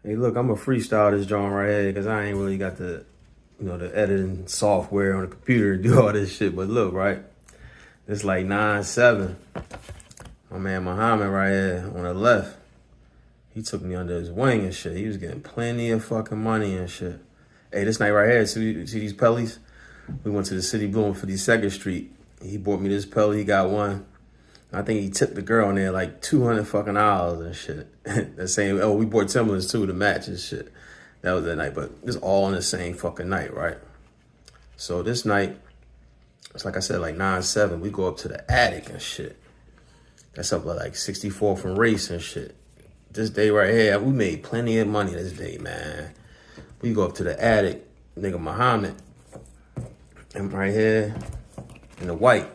Hey, look, I'm a freestyle this joint right here because I ain't really got the editing software on the computer to do all this shit. But look, right, it's like 9-7. My man Muhammad right here on the left, he took me under his wing and shit. He was getting plenty of fucking money and shit. Hey, this night right here, see these pellies? We went to the City Bloom 52nd Street. He bought me this pelly. He got one. I think he tipped the girl in there like $200 fucking and shit. The same. Oh, we bought Timberlands too to match and shit. That was that night, but it's all on the same fucking night, right? So this night, it's like I said, like 9-7. We go up to the attic and shit. That's up like 64th and Race and shit. This day right here, we made plenty of money this day, man. We go up to the attic, nigga Muhammad, and right here in the white.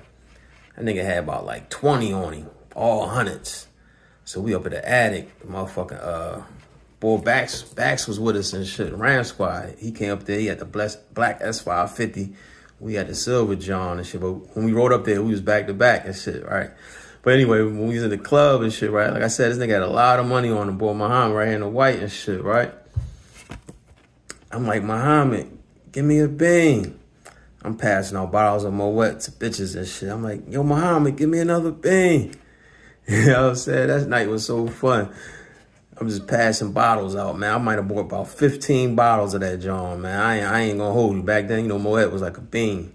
That nigga had about like 20 on him, all hundreds. So we up at the attic, motherfucking boy Bax was with us and shit, Ram Squad. He came up there, he had the black S550. We had the silver John and shit. But when we rode up there, we was back to back and shit, right? But anyway, when we was in the club and shit, right? Like I said, this nigga had a lot of money on him, boy Muhammad right here in the white and shit, right? I'm like, Muhammad, give me a bean. I'm passing out bottles of Moet to bitches and shit. I'm like, yo, Muhammad, give me another bean. You know what I'm saying? That night was so fun. I'm just passing bottles out, man. I might have bought about 15 bottles of that John, man. I ain't gonna hold you. Back then, Moet was like a bean.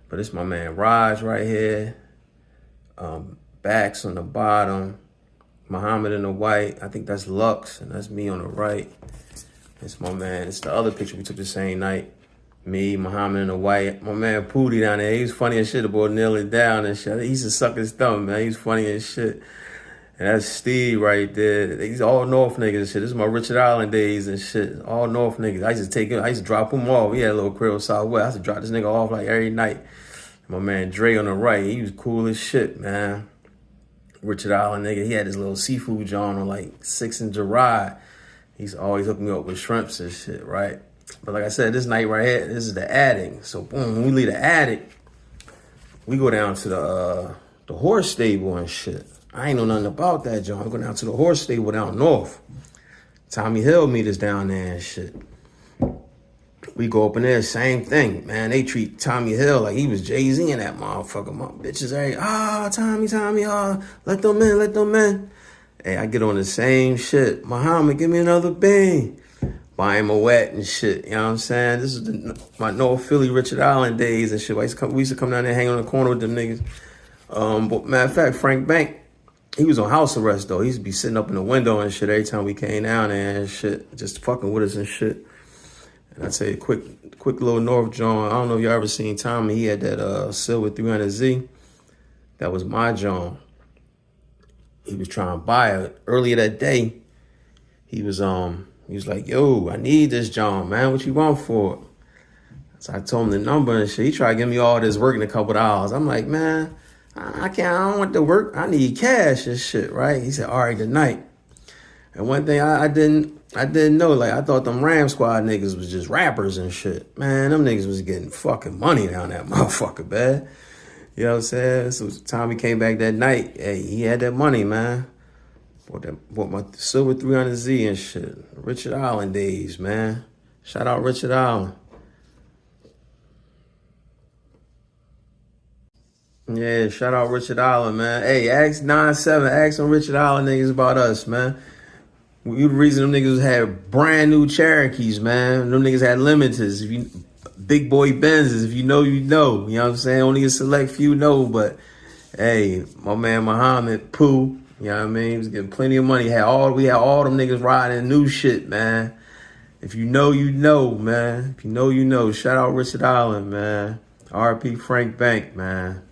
But it's my man Raj right here. Bax on the bottom. Muhammad in the white. I think that's Lux, and that's me on the right. It's my man. It's the other picture we took the same night. Me, Muhammad in the white. My man Pooh down there. He was funny as shit. The boy kneeling down and shit. He used to suck his thumb, man. He's funny as shit. And that's Steve right there. He's all North niggas and shit. This is my Richard Island days and shit. All North niggas. I used to drop him off. He had a little crib Southwest. I used to drop this nigga off like every night. My man Dre on the right. He was cool as shit, man. Richard Island nigga. He had his little seafood John on like 6 and Gerard. He's always hooking me up with shrimps and shit, right? But like I said, this night right here, this is the attic. So boom, when we leave the attic, we go down to the horse stable and shit. I ain't know nothing about that, John. We go down to the horse stable down north. Tommy Hill meet us down there and shit. We go up in there, same thing, man. They treat Tommy Hill like he was Jay-Z in that motherfucker. My bitches, Tommy, let them in. Hey, I get on the same shit. Muhammad, give me another bean. Buy him a wet and shit, you know what I'm saying? This is my North Philly, Richard Island days and shit. We used to come down there, hang on the corner with them niggas. But matter of fact, Frank Bank, he was on house arrest though. He used to be sitting up in the window and shit every time we came down there and shit, just fucking with us and shit. And I'd say quick little North John. I don't know if y'all ever seen Tommy. He had that silver 300Z. That was my John. He was trying to buy it earlier that day. He was like, yo, I need this John, man. What you want for it? So I told him the number and shit. He tried to give me all this work in a couple of hours. I'm like, man, I don't want the work. I need cash and shit, right? He said, all right, tonight. And one thing I didn't know, like I thought them Ram Squad niggas was just rappers and shit. Man, them niggas was getting fucking money down that motherfucker, man. You know what I'm saying? So Tommy came back that night. Hey, he had that money, man. Bought my silver 300Z and shit. Richard Island days, man. Shout out Richard Island. Yeah, shout out Richard Island, man. Hey, ask 9-7, ask some Richard Island niggas about us, man. We the reason them niggas had brand new Cherokees, man. Them niggas had limiteds. If you big boy Benzes, if you know, you know. You know what I'm saying? Only a select few know, but hey, my man Muhammad, Pooh. You know what I mean? He was getting plenty of money. We had all them niggas riding new shit, man. If you know, you know, man. If you know, you know. Shout out Richard Island, man. RP Frank Bank, man.